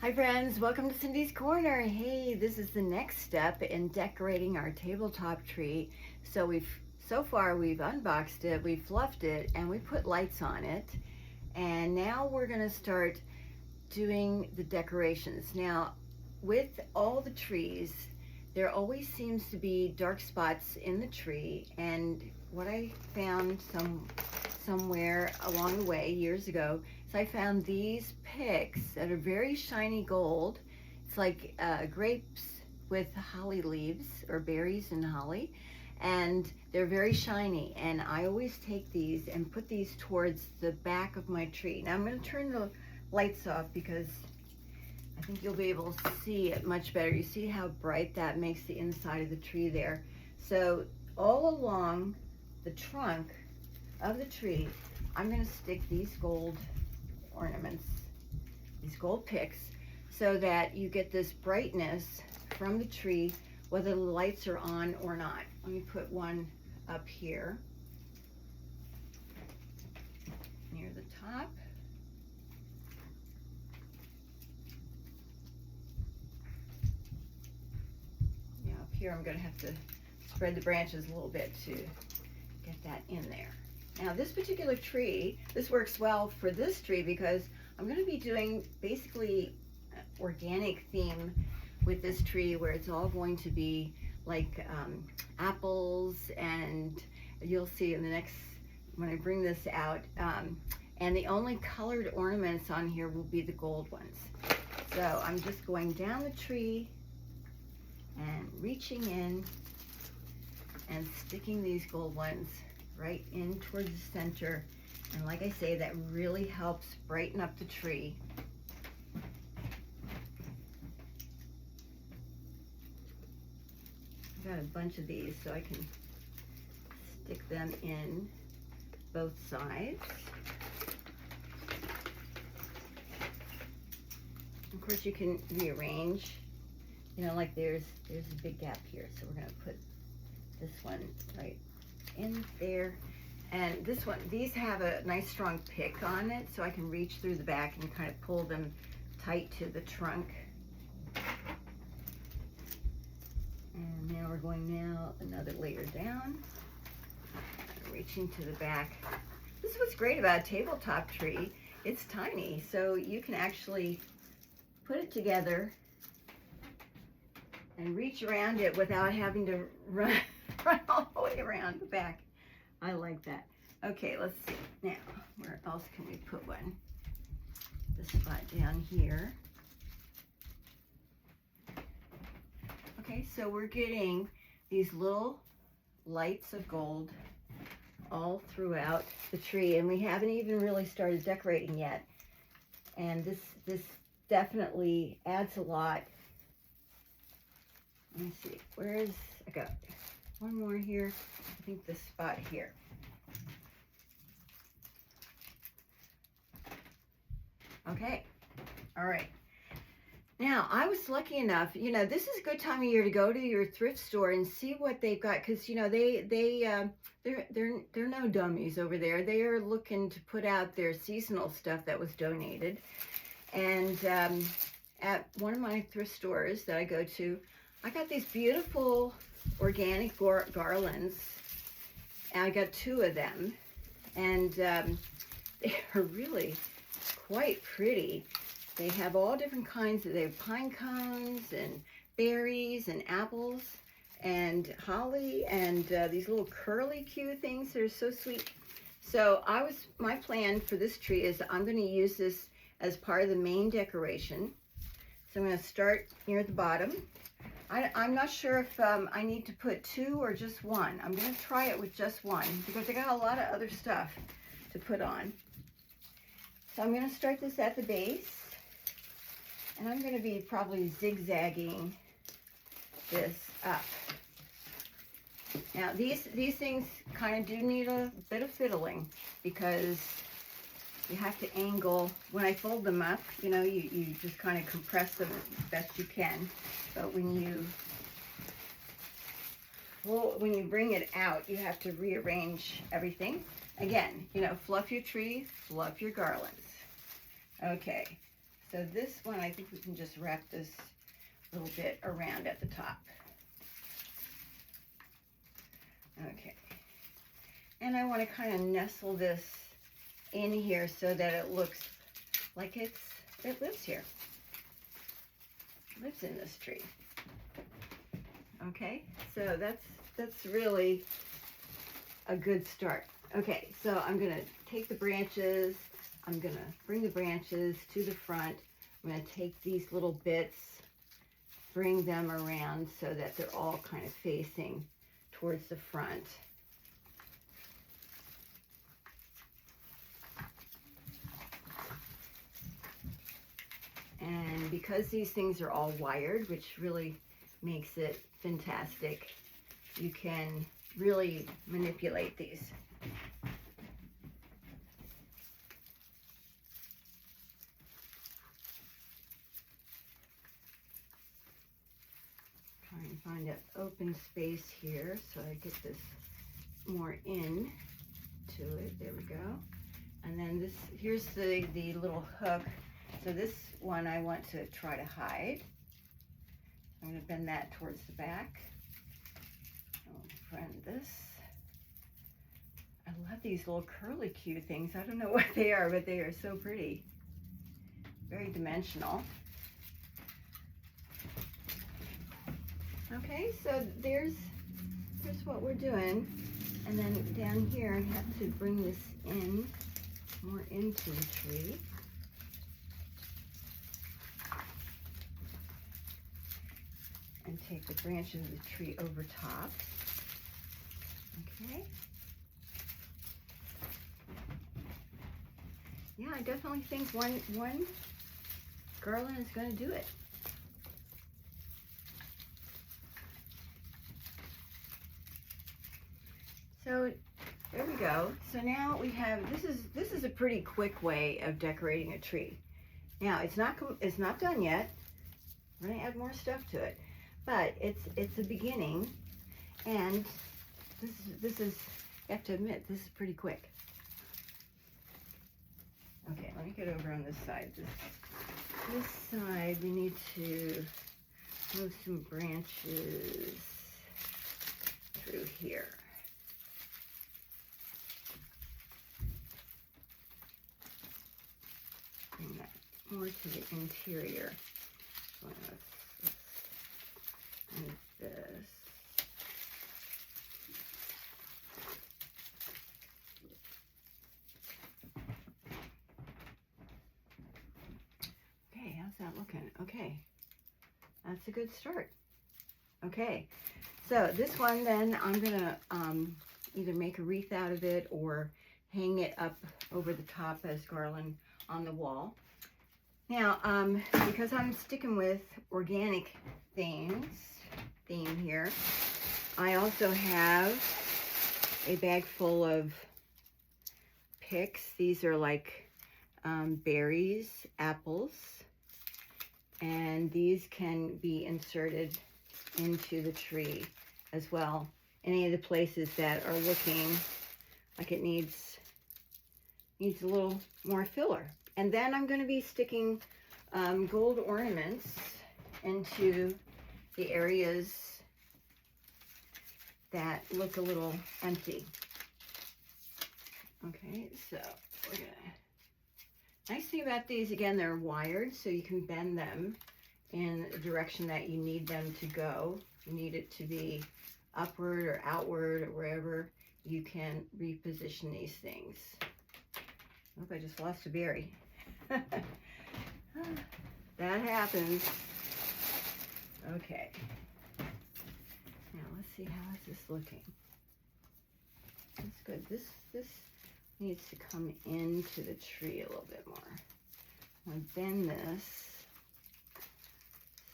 Hi friends, welcome to Cindy's Corner. Hey, this is the next step in decorating our tabletop tree. So far we've unboxed it, we fluffed it, and we put lights on it. And now we're gonna start doing the decorations. Now, with all the trees, there always seems to be dark spots in the tree, and what I found somewhere along the way years ago, so I found these picks that are very shiny gold. It's like grapes with holly leaves or berries and holly, and they're very shiny, and I always take these and put these towards the back of my tree. Now I'm going to turn the lights off because I think you'll be able to see it much better. You see how bright that makes the inside of the tree there. So all along the trunk of the tree, I'm going to stick these gold ornaments, these gold picks, so that you get this brightness from the tree whether the lights are on or not. Let me put one up here near the top. Now up here I'm going to have to spread the branches a little bit to get that in there. Now this particular tree, this works well for this tree because I'm going to be doing basically organic theme with this tree, where it's all going to be like apples, and you'll see in the next, when I bring this out, and the only colored ornaments on here will be the gold ones. So I'm just going down the tree and reaching in and sticking these gold ones right in towards the center, and like I say, that really helps brighten up the tree. I've got a bunch of these so I can stick them in both sides. Of course you can rearrange, you know, like there's a big gap here, so we're going to put this one right in there, and this one, these have a nice strong pick on it, so I can reach through the back and kind of pull them tight to the trunk. And now we're going now another layer down, reaching to the back. This is what's great about a tabletop tree. It's tiny, so you can actually put it together and reach around it without having to run all the way around the back. I like that. Okay, let's see. Now, where else can we put one? This spot down here. Okay, so we're getting these little lights of gold all throughout the tree, and we haven't even really started decorating yet. And this definitely adds a lot. Let me see, where is, I got one more here, I think this spot here. Okay, all right. Now, I was lucky enough, you know, this is a good time of year to go to your thrift store and see what they've got, because, you know, they're no dummies over there. They are looking to put out their seasonal stuff that was donated. And at one of my thrift stores that I go to, I got these beautiful organic garlands, and I got 2 of them, and they are really quite pretty. They have all different kinds they have pine cones and berries and apples and holly and these little curly cute things that are so sweet. So my plan for this tree is I'm going to use this as part of the main decoration. So I'm going to start here at the bottom. I'm not sure if I need to put 2 or just 1. I'm going to try it with just 1 because I got a lot of other stuff to put on. So I'm going to start this at the base, and I'm going to be probably zigzagging this up. Now these things kind of do need a bit of fiddling because you have to angle. When I fold them up, you know, you just kind of compress them as best you can. But when you bring it out, you have to rearrange everything. Again, you know, fluff your tree, fluff your garlands. Okay, So this one, I think we can just wrap this little bit around at the top. Okay. And I want to kind of nestle this in here so that it looks like it lives here. It lives in this tree. Okay, so that's really a good start. Okay, so I'm gonna take the branches, I'm gonna bring the branches to the front. I'm gonna take these little bits, bring them around so that they're all kind of facing towards the front. And because these things are all wired, which really makes it fantastic, you can really manipulate these. Try and find an open space here so I get this more in to it. There we go. And then this, here's the little hook. So this one I want to try to hide. I'm going to bend that towards the back. I'll friend this. I love these little curlicue things. I don't know what they are, but they are so pretty. Very dimensional. Okay, so here's what we're doing. And then down here I have to bring this in, more into the tree. And take the branches of the tree over top. Okay. Yeah, I definitely think one garland is going to do it. So there we go. So now we have, this is a pretty quick way of decorating a tree. Now it's not done yet. We're going to add more stuff to it. But it's a beginning, and this is, you have to admit, this is pretty quick. Okay, let me get over on this side. This side, we need to move some branches through here. Bring that more to the interior. And this. Okay, how's that looking? Okay, that's a good start. Okay, so this one then I'm gonna either make a wreath out of it or hang it up over the top as garland on the wall. Now, because I'm sticking with organic theme here, I also have a bag full of picks. These are like berries, apples, and these can be inserted into the tree as well. Any of the places that are looking like it needs a little more filler. And then I'm going to be sticking gold ornaments into the areas that look a little empty. Okay, so we're gonna, nice thing about these, again, they're wired, so you can bend them in the direction that you need them to go. If you need it to be upward or outward or wherever, you can reposition these things. I hope I just lost a berry. That happens. Okay. Now let's see, how is this looking? That's good. This needs to come into the tree a little bit more. I'm gonna bend this.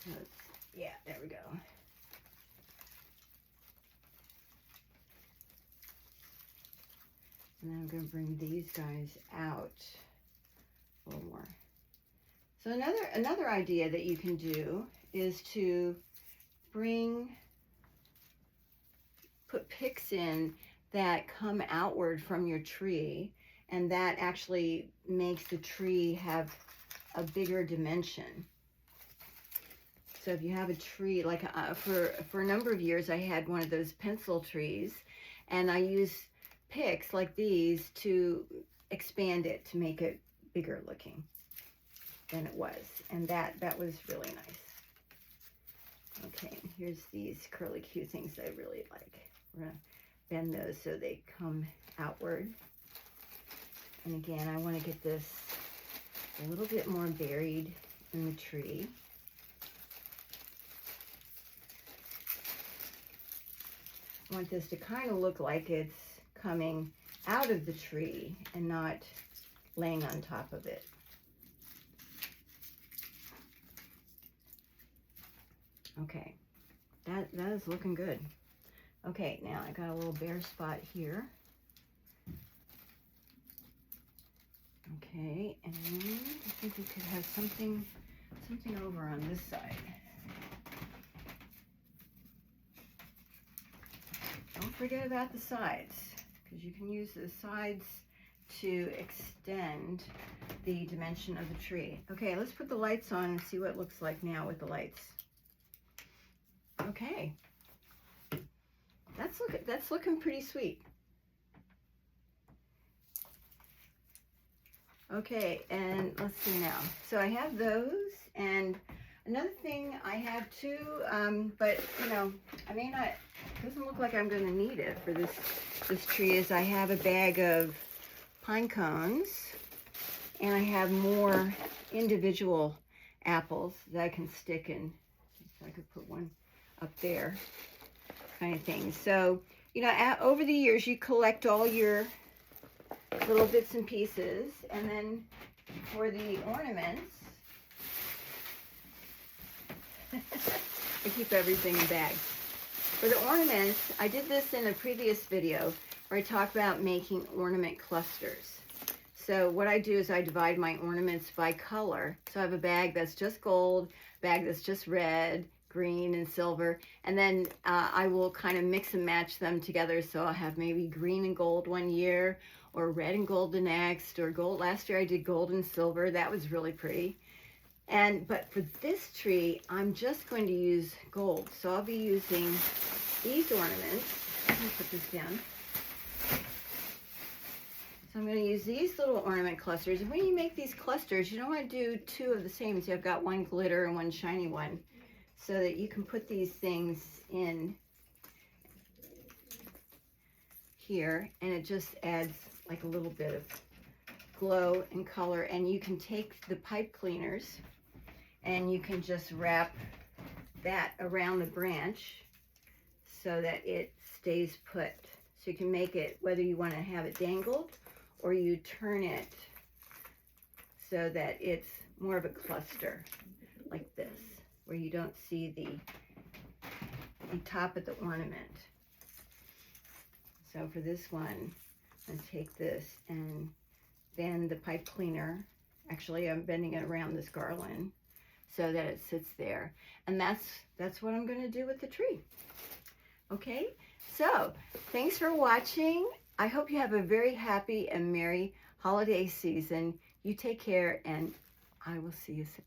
So it's, yeah, there we go. And then I'm going to bring these guys out a little more. So another idea that you can do is to put picks in that come outward from your tree, and that actually makes the tree have a bigger dimension. So if you have a tree, like for a number of years, I had one of those pencil trees, and I use picks like these to expand it, to make it bigger looking than it was. And that was really nice. Okay, here's these curly Q things I really like. We're gonna bend those so they come outward. And again, I want to get this a little bit more buried in the tree. I want this to kind of look like it's coming out of the tree and not laying on top of it. Okay, that is looking good. Okay, now I got a little bare spot here. Okay, and I think we could have something over on this side. Don't forget about the sides, because you can use the sides to extend the dimension of the tree. Okay, let's put the lights on and see what it looks like now with the lights. Okay, that's looking pretty sweet. Okay, and let's see now. So I have those, and another thing I have too, but you know, I may not, doesn't look like I'm going to need it for this tree, is I have a bag of pine cones, and I have more individual apples that I can stick in. So I could put one up there, kind of thing. So, you know, over the years, you collect all your little bits and pieces, and then for the ornaments, I keep everything in bags. For the ornaments, I did this in a previous video where I talk about making ornament clusters. So what I do is I divide my ornaments by color. So I have a bag that's just gold, bag that's just red, green, and silver, and then I will kind of mix and match them together. So I'll have maybe green and gold one year, or red and gold the next, or gold. Last year I did gold and silver. That was really pretty. But for this tree, I'm just going to use gold. So I'll be using these ornaments. Let me put this down. So I'm going to use these little ornament clusters. And when you make these clusters, you don't want to do two of the same. So I've got one glitter and one shiny one, so that you can put these things in here, and it just adds like a little bit of glow and color. And you can take the pipe cleaners and you can just wrap that around the branch so that it stays put. So you can make it, whether you want to have it dangled or you turn it so that it's more of a cluster like this, where you don't see the top of the ornament. So for this one, I'm going to take this and bend the pipe cleaner. Actually, I'm bending it around this garland so that it sits there. And that's what I'm going to do with the tree. Okay, so thanks for watching. I hope you have a very happy and merry holiday season. You take care, and I will see you soon.